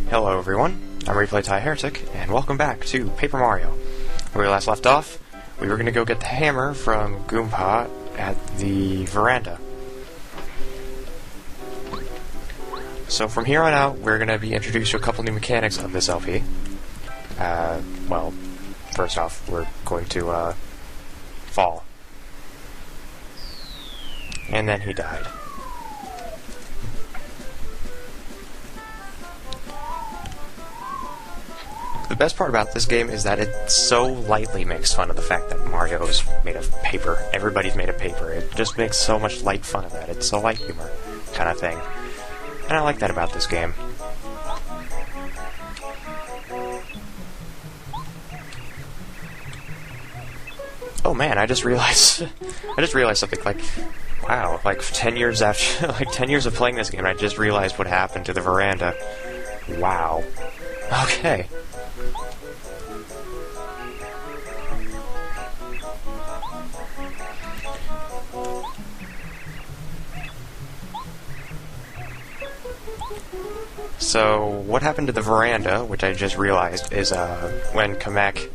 Hello everyone, I'm Replaytie Heretic, and welcome back to Paper Mario. Where we last left off, we were going to go get the hammer from Goomba at the veranda. So from here on out, we're going to be introduced to a couple new mechanics of this LP. Well, first off, we're going to, fall. And then he died. The best part about this game is that it so lightly makes fun of the fact that Mario is made of paper. Everybody's made of paper. It just makes so much light fun of that. It's a light humor kind of thing. And I like that about this game. Oh man, I just realized something. Like, wow, like 10 years after, like 10 years of playing this game, I just realized what happened to the veranda. Wow. Okay. So, what happened to the veranda, which I just realized, is when Kamek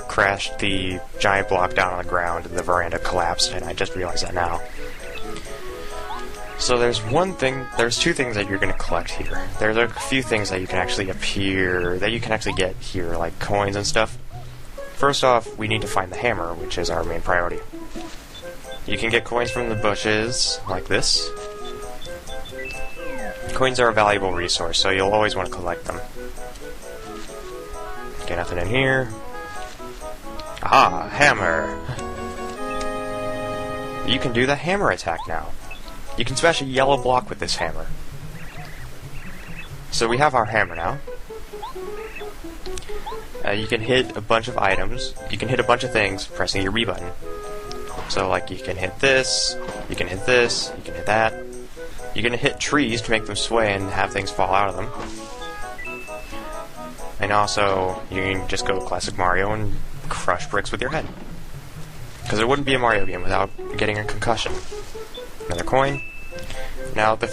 crashed the giant block down on the ground, the veranda collapsed, and I just realized that now. So there's two things that you're going to collect here. There's a few things that you can actually get here, like coins and stuff. First off, we need to find the hammer, which is our main priority. You can get coins from the bushes, like this. Coins are a valuable resource, so you'll always want to collect them. Okay, nothing in here. Ah, hammer! You can do the hammer attack now. You can smash a yellow block with this hammer. So we have our hammer now. You can hit a bunch of items. You can hit a bunch of things pressing your B button. So, like, you can hit this, you can hit this, you can hit that. You can hit trees to make them sway and have things fall out of them. And also, you can just go classic Mario and crush bricks with your head. Because it wouldn't be a Mario game without getting a concussion. Another coin. Now the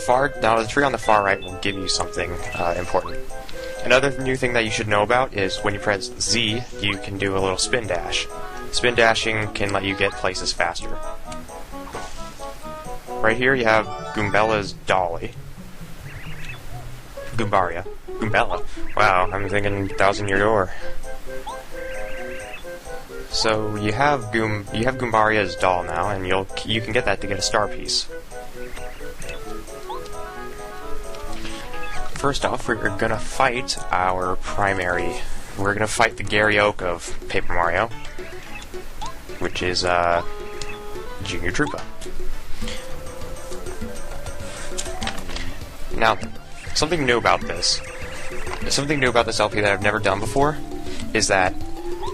tree on the far right will give you something important. Another new thing that you should know about is when you press Z, you can do a little spin dash. Spin dashing can let you get places faster. Right here you have Goombella's dolly. Goombella. Wow, I'm thinking Thousand Year Door. So you have Goombaria's doll now, and you can get that to get a star piece. First off, we're gonna fight we're gonna fight the Gary Oak of Paper Mario, which is Junior Troopa. Now, something new about this LP that I've never done before is that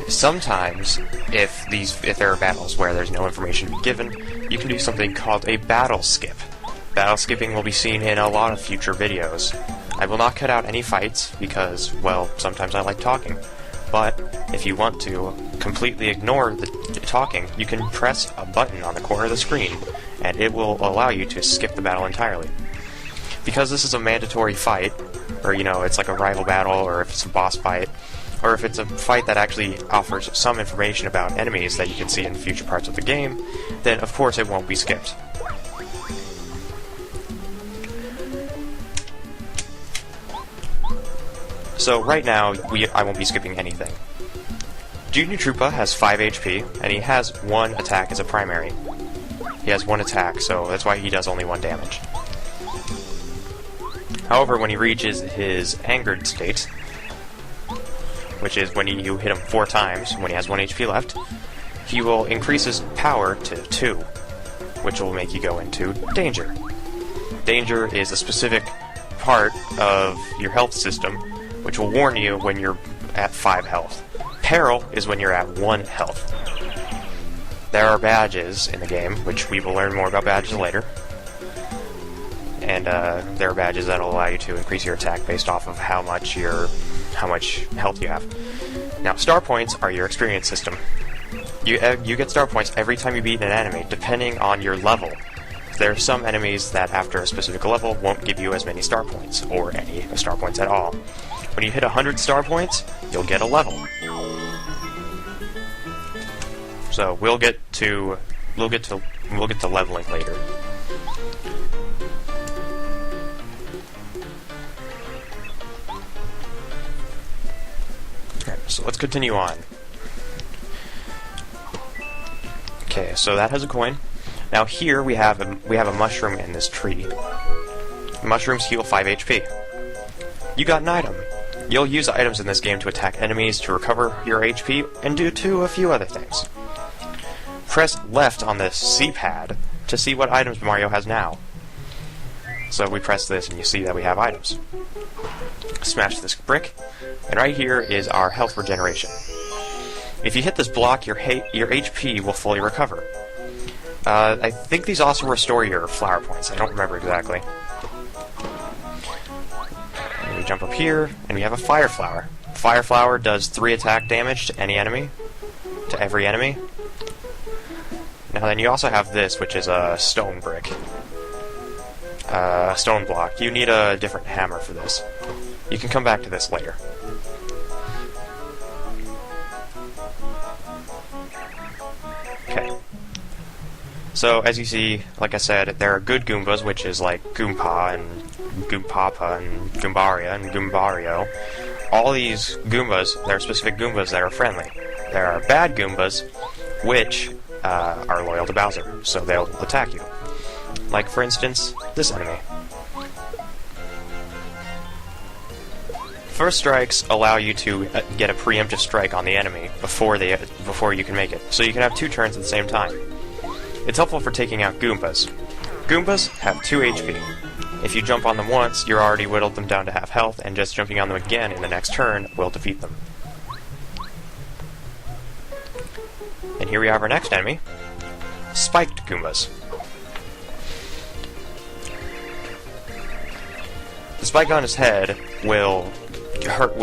sometimes, if there are battles where there's no information to be given, you can do something called a BattleSkip. Battle-skipping will be seen in a lot of future videos. I will not cut out any fights because, well, sometimes I like talking. But if you want to completely ignore the talking, you can press a button on the corner of the screen, and it will allow you to skip the battle entirely. Because this is a mandatory fight, or, it's like a rival battle, or if it's a boss fight, or if it's a fight that actually offers some information about enemies that you can see in future parts of the game, then of course it won't be skipped. So right now, I won't be skipping anything. Junior Troopa has 5 HP, and he has 1 attack as a primary. He has 1 attack, so that's why he does only 1 damage. However, when he reaches his angered state, which is when you hit him 4 times, when he has 1 HP left, he will increase his power to 2, which will make you go into danger. Danger is a specific part of your health system, which will warn you when you're at 5 health. Peril is when you're at 1 health. There are badges in the game, which we will learn more about badges later. And there are badges that will allow you to increase your attack based off of how much health you have. Now, star points are your experience system. You get star points every time you beat an enemy, depending on your level. there are some enemies that after a specific level won't give you as many star points, or any star points at all. When you hit 100 star points, you'll get a level. So we'll get to leveling later. Okay, so let's continue on. Okay, so that has a coin. Now here we have a mushroom in this tree. Mushrooms heal 5 HP. You got an item. You'll use items in this game to attack enemies, to recover your HP, and do a few other things. Press left on the C-pad to see what items Mario has now. So we press this and you see that we have items. Smash this brick, and right here is our health regeneration. If you hit this block, your HP will fully recover. I think these also restore your flower points. I don't remember exactly. And we jump up here, and we have a fire flower. Fire flower does 3 attack damage to any enemy, to every enemy. Now then you also have this, which is a stone brick. A stone block. You need a different hammer for this. You can come back to this later. Okay. So, as you see, like I said, there are good Goombas, which is like Goompa and Goompapa and Goombaria and Goombario. All these Goombas, there are specific Goombas that are friendly. There are bad Goombas, which are loyal to Bowser, so they'll attack you. Like, for instance, this enemy. First strikes allow you to get a preemptive strike on the enemy before you can make it, so you can have 2 turns at the same time. It's helpful for taking out Goombas. Goombas have 2 HP. If you jump on them once, you're already whittled them down to half health, and just jumping on them again in the next turn will defeat them. And here we have our next enemy, Spiked Goombas. The spike on his head will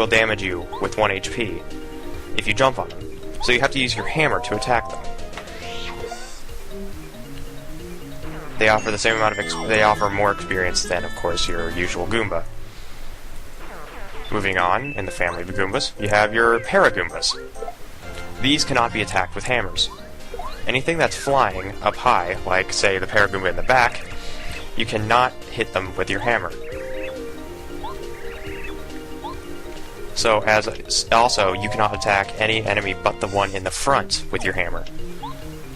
damage you with 1 HP if you jump on them, so you have to use your hammer to attack them. They offer the same amount of they offer more experience than, of course, your usual Goomba. Moving on, in the family of the Goombas, you have your Paragoombas. These cannot be attacked with hammers. Anything that's flying up high, like, say, the Paragoomba in the back, you cannot hit them with your hammer. So, also, you cannot attack any enemy but the one in the front with your hammer,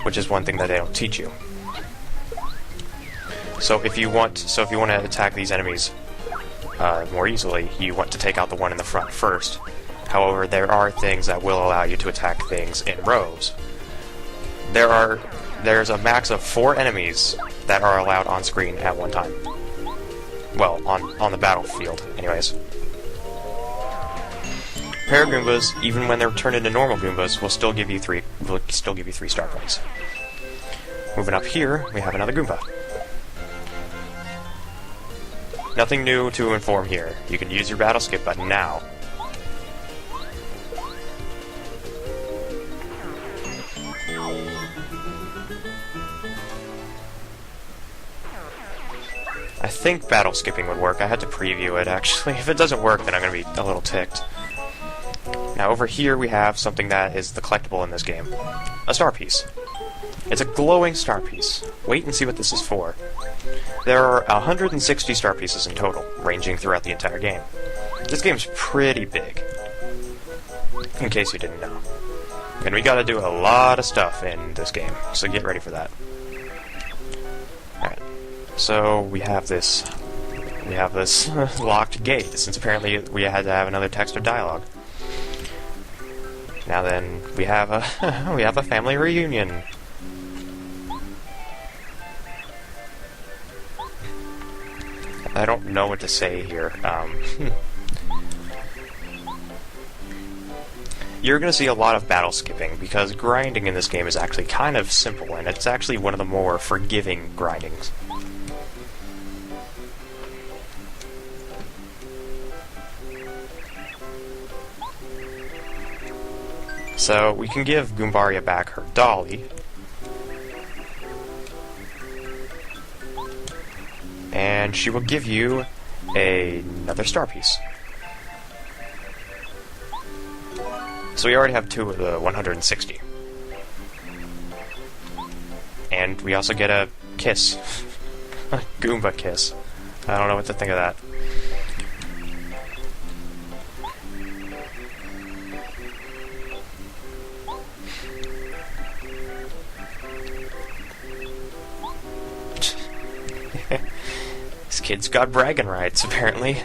which is one thing that they don't teach you. So if you want to attack these enemies more easily, you want to take out the one in the front first. However, there are things that will allow you to attack things in rows. There's a max of 4 enemies that are allowed on screen at one time. Well, on the battlefield, anyways. Paragoombas, even when they're turned into normal Goombas, will still give you 3 star points. Moving up here, we have another Goomba. Nothing new to inform here. You can use your BattleSkip button now. I think battle-skipping would work. I had to preview it, actually. If it doesn't work, then I'm going to be a little ticked. Now, over here we have something that is the collectible in this game. A star piece. It's a glowing star piece. Wait and see what this is for. There are 160 star pieces in total, ranging throughout the entire game. This game's pretty big, in case you didn't know. And we gotta do a lot of stuff in this game, so get ready for that. Alright, so we have this locked gate, since apparently we had to have another text or dialogue. Now then, we have a family reunion. I don't know what to say here. You're going to see a lot of battle skipping, because grinding in this game is actually kind of simple, and it's actually one of the more forgiving grindings. So, we can give Goombaria back her dolly. and she will give you another star piece. So we already have 2 of the 160. And we also get a kiss. A Goomba kiss. I don't know what to think of that. This kid's got bragging rights, apparently.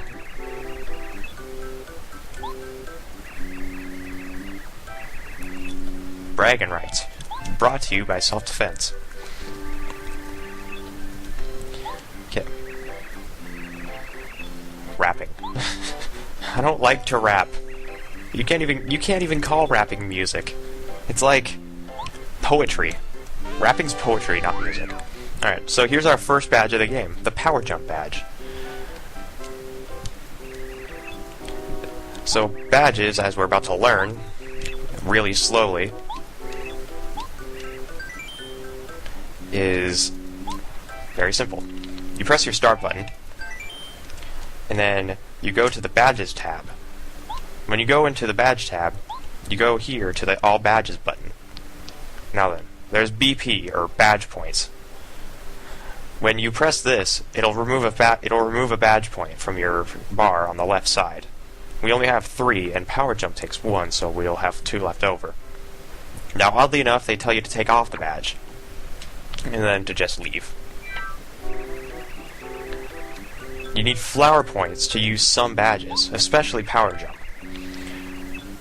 Bragging rights. Brought to you by self-defense. Okay. Rapping. I don't like to rap. You can't even call rapping music. It's like poetry. Rapping's poetry, not music. Alright, so here's our first badge of the game, the Power Jump badge. So, badges, as we're about to learn, really slowly, is very simple. You press your start button, and then you go to the Badges tab. When you go into the Badge tab, you go here to the All Badges button. Now then, there's BP, or Badge Points. When you press this, it'll remove a badge point from your bar on the left side. We only have 3, and Power Jump takes 1, so we'll have 2 left over. Now, oddly enough, they tell you to take off the badge, and then to just leave. You need flower points to use some badges, especially Power Jump.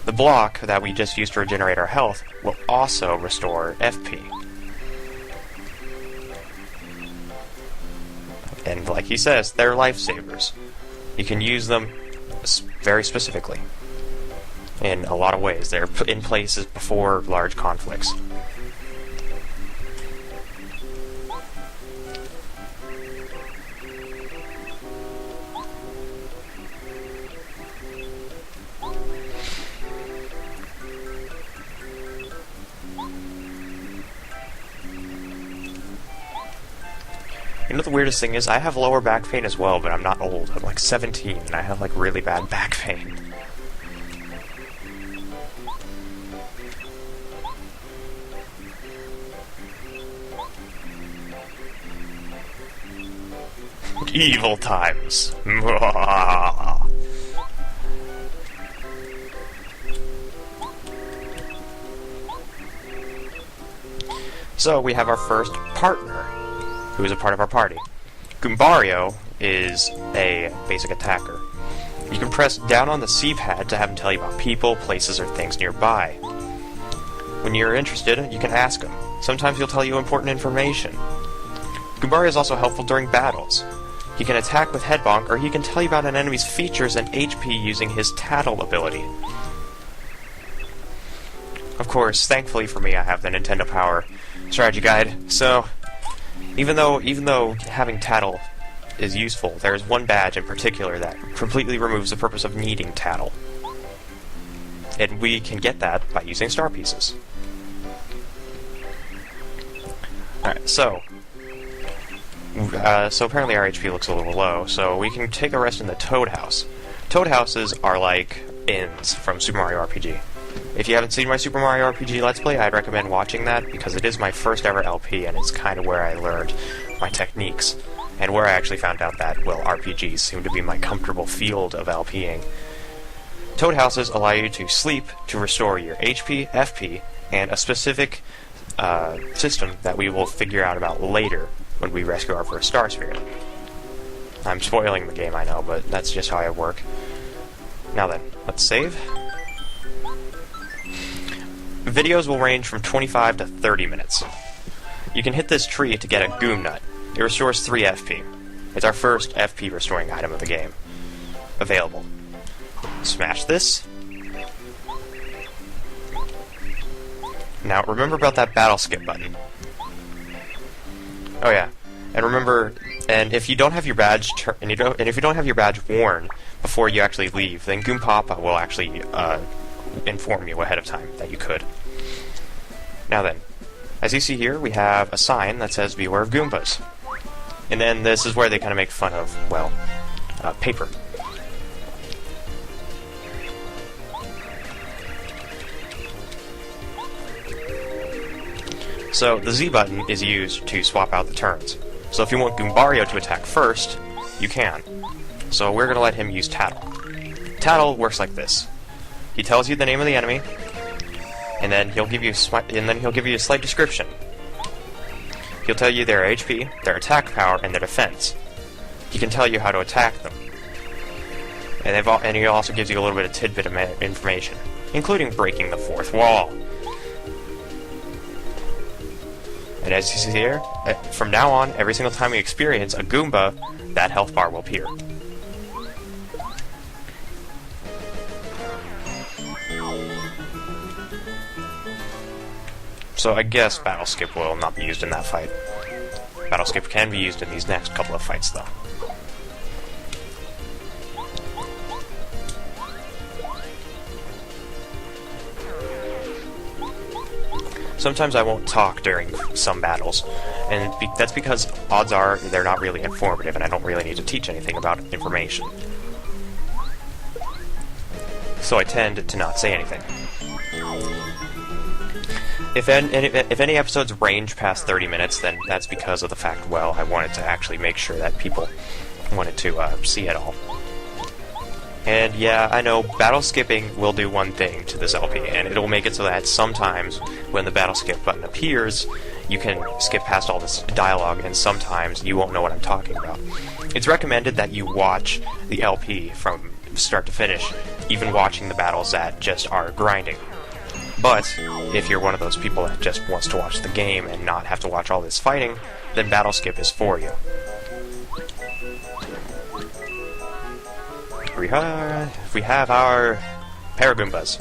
The block that we just used to regenerate our health will also restore FP. And like he says, they're lifesavers. You can use them very specifically. In a lot of ways. They're in places before large conflicts. You know, the weirdest thing is, I have lower back pain as well, but I'm not old. I'm like 17, and I have like really bad back pain. Evil times. So, we have our first partner, who is a part of our party. Goombario is a basic attacker. You can press down on the C-pad to have him tell you about people, places, or things nearby. When you're interested, you can ask him. Sometimes he'll tell you important information. Goombario is also helpful during battles. He can attack with Head Bonk, or he can tell you about an enemy's features and HP using his Tattle ability. Of course, thankfully for me, I have the Nintendo Power strategy guide, so even though having Tattle is useful, there is one badge in particular that completely removes the purpose of needing Tattle. And we can get that by using star pieces. Alright, so apparently our HP looks a little low, so we can take a rest in the Toad House. Toad Houses are like inns from Super Mario RPG. If you haven't seen my Super Mario RPG Let's Play, I'd recommend watching that, because it is my first ever LP, and it's kind of where I learned my techniques, and where I actually found out that, well, RPGs seem to be my comfortable field of LPing. Toad Houses allow you to sleep to restore your HP, FP, and a specific system that we will figure out about later when we rescue our first Star Spirit. I'm spoiling the game, I know, but that's just how I work. Now then, let's save. Videos will range from 25 to 30 minutes. You can hit this tree to get a Goom Nut. It restores 3 FP. It's our first FP restoring item of the game. Available. Smash this. Now remember about that BattleSkip button. Oh yeah, and remember, and if you don't have your badge if you don't have your badge worn before you actually leave, then Goompapa will actually inform you ahead of time that you could. Now then, as you see here, we have a sign that says "Beware of Goombas." And then this is where they kind of make fun of, well, paper. So the Z button is used to swap out the turns. So if you want Goombario to attack first, you can. So we're going to let him use Tattle. Tattle works like this. He tells you the name of the enemy, and then he'll give you a slight description. He'll tell you their HP, their attack power, and their defense. He can tell you how to attack them. And he also gives you a little bit of tidbit of information, including breaking the fourth wall. And as you see here, from now on, every single time we experience a Goomba, that health bar will appear. So I guess BattleSkip will not be used in that fight. BattleSkip can be used in these next couple of fights, though. Sometimes I won't talk during some battles, and that's because odds are they're not really informative, and I don't really need to teach anything about information. So I tend to not say anything. If any episodes range past 30 minutes, then that's because of the fact, well, I wanted to actually make sure that people wanted to see it all. And yeah, I know, battle skipping will do one thing to this LP, and it'll make it so that sometimes when the battle skip button appears, you can skip past all this dialogue, and sometimes you won't know what I'm talking about. It's recommended that you watch the LP from start to finish, even watching the battles that just are grinding. But if you're one of those people that just wants to watch the game and not have to watch all this fighting, then BattleSkip is for you. We have our Paragoombas.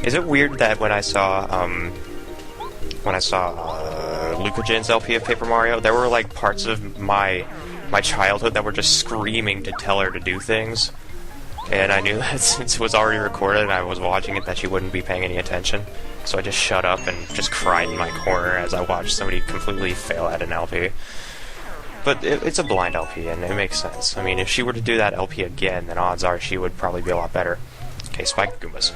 Is it weird that when I saw Lucajin's LP of Paper Mario, there were like parts of my childhood that were just screaming to tell her to do things, and I knew that since it was already recorded and I was watching it that she wouldn't be paying any attention, so I just shut up and just cried in my corner as I watched somebody completely fail at an LP. But it's a blind LP, and it makes sense. I mean, if she were to do that LP again, then odds are she would probably be a lot better. Okay, Spiked Goombas.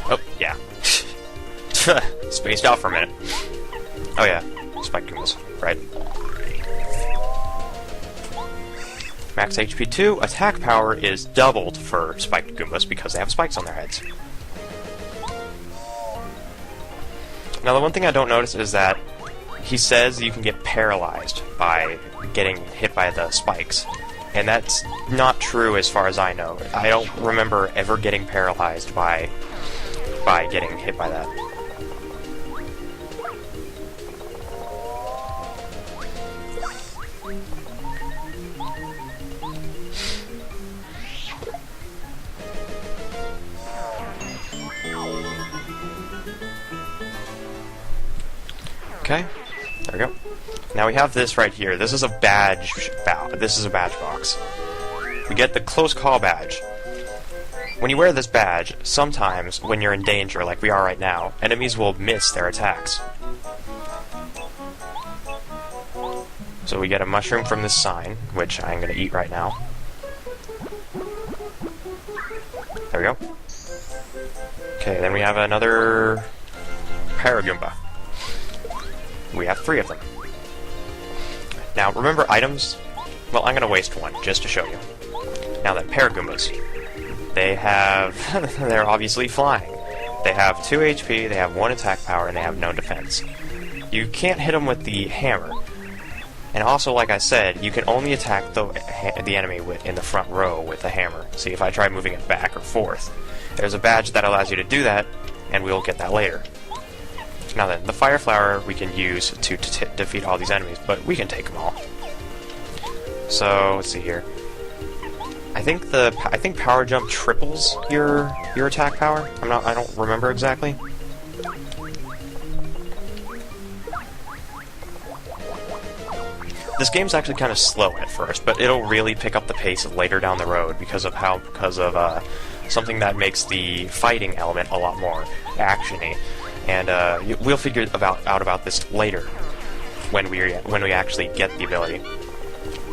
Oh, yeah. Spaced out for a minute. Oh yeah, Spiked Goombas, right. Max HP 2, attack power is doubled for Spiked Goombas because they have spikes on their heads. Now the one thing I don't notice is that he says you can get paralyzed by getting hit by the spikes. And that's not true as far as I know. I don't remember ever getting paralyzed by getting hit by that. Okay, there we go. Now we have this right here. This is a badge. This is a badge box. We get the close call badge. When you wear this badge, sometimes when you're in danger, like we are right now, enemies will miss their attacks. So we get a mushroom from this sign, which I'm going to eat right now. There we go. Okay, then we have another Paragoomba. We have 3 of them. Now, remember items? Well, I'm going to waste one, just to show you. Now then, Paragoombas. They're obviously flying. They have 2 HP, they have 1 attack power, and they have no defense. You can't hit them with the hammer. And also, like I said, you can only attack the enemy in the front row with the hammer. See, if I try moving it back or forth, there's a badge that allows you to do that, and we'll get that later. Now then, the Fire Flower we can use to defeat all these enemies, but we can take them all. So, let's see here. I think Power Jump triples your attack power. I don't remember exactly. This game's actually kind of slow at first, but it'll really pick up the pace later down the road because of something that makes the fighting element a lot more actiony, and we'll figure out about this later when we actually get the ability.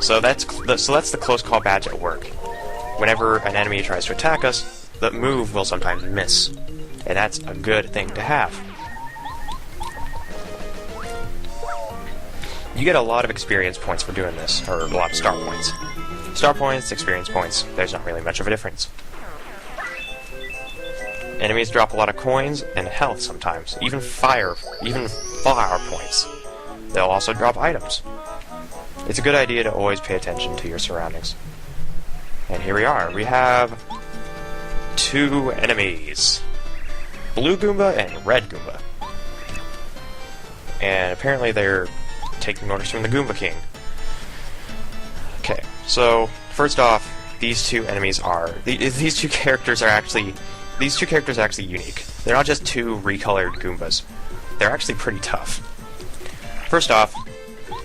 So that's the close call badge at work. Whenever an enemy tries to attack us, the move will sometimes miss, and that's a good thing to have. You get a lot of experience points for doing this, or a lot of star points. Star points, experience points, there's not really much of a difference. Enemies drop a lot of coins and health sometimes, even fire points. They'll also drop items. It's a good idea to always pay attention to your surroundings. And here we are. We have 2 enemies. Blue Goomba and Red Goomba. And apparently they're taking orders from the Goomba King. Okay, so first off, these two characters are actually unique. They're not just 2 recolored Goombas. They're actually pretty tough. First off,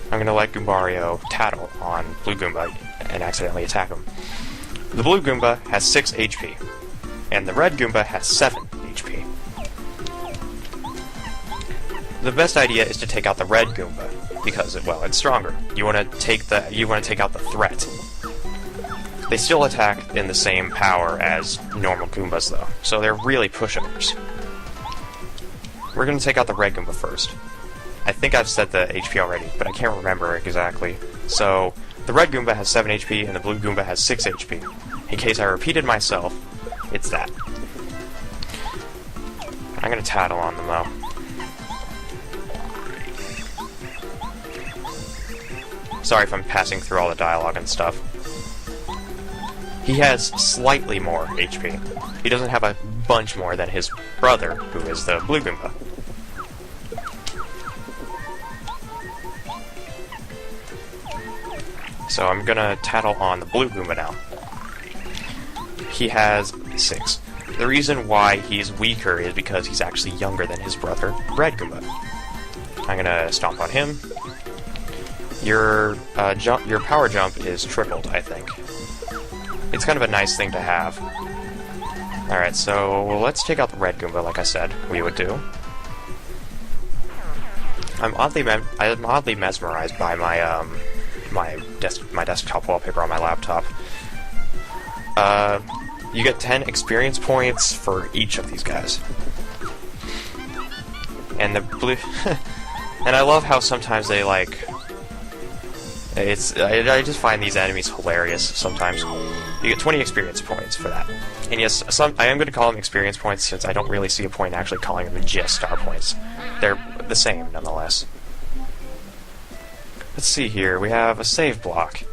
I'm gonna let Goombario tattle on Blue Goomba and accidentally attack him. The Blue Goomba has 6 HP, and the Red Goomba has 7 HP. The best idea is to take out the Red Goomba because, well, it's stronger. You want to take out the threat. They still attack in the same power as normal Goombas, though, so they're really pushovers. We're going to take out the Red Goomba first. I think I've said the HP already, but I can't remember exactly. So, the Red Goomba has 7 HP, and the Blue Goomba has 6 HP. In case I repeated myself, it's that. I'm going to tattle on them, though. Sorry if I'm passing through all the dialogue and stuff. He has slightly more HP. He doesn't have a bunch more than his brother, who is the Blue Goomba. So I'm gonna tattle on the Blue Goomba now. He has 6. The reason why he's weaker is because he's actually younger than his brother, Red Goomba. I'm gonna stomp on him. Your power jump is tripled, I think. It's kind of a nice thing to have. Alright, so let's take out the Red Goomba, like I said we would do. I'm oddly mesmerized by my desktop wallpaper on my laptop. You get 10 experience points for each of these guys. And the blue... and I love how sometimes they, like... I just find these enemies hilarious sometimes. You get 20 experience points for that. And yes, I am going to call them experience points since I don't really see a point in actually calling them just star points. They're the same, nonetheless. Let's see here, we have a save block.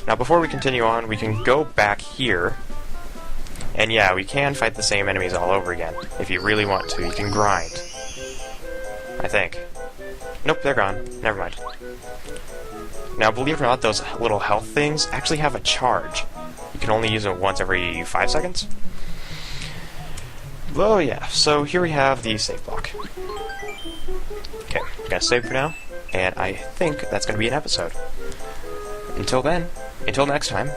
Now before we continue on, we can go back here. And yeah, we can fight the same enemies all over again. If you really want to, you can grind. I think. Nope, they're gone. Never mind. Now, believe it or not, those little health things actually have a charge. You can only use it once every 5 seconds. Oh yeah, so here we have the save block. Okay, I'm gonna save for now, and I think that's gonna be an episode. Until next time,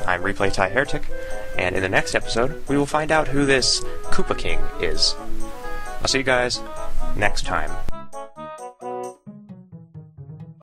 I'm Replay Thai Heretic, and in the next episode, we will find out who this Koopa King is. I'll see you guys next time.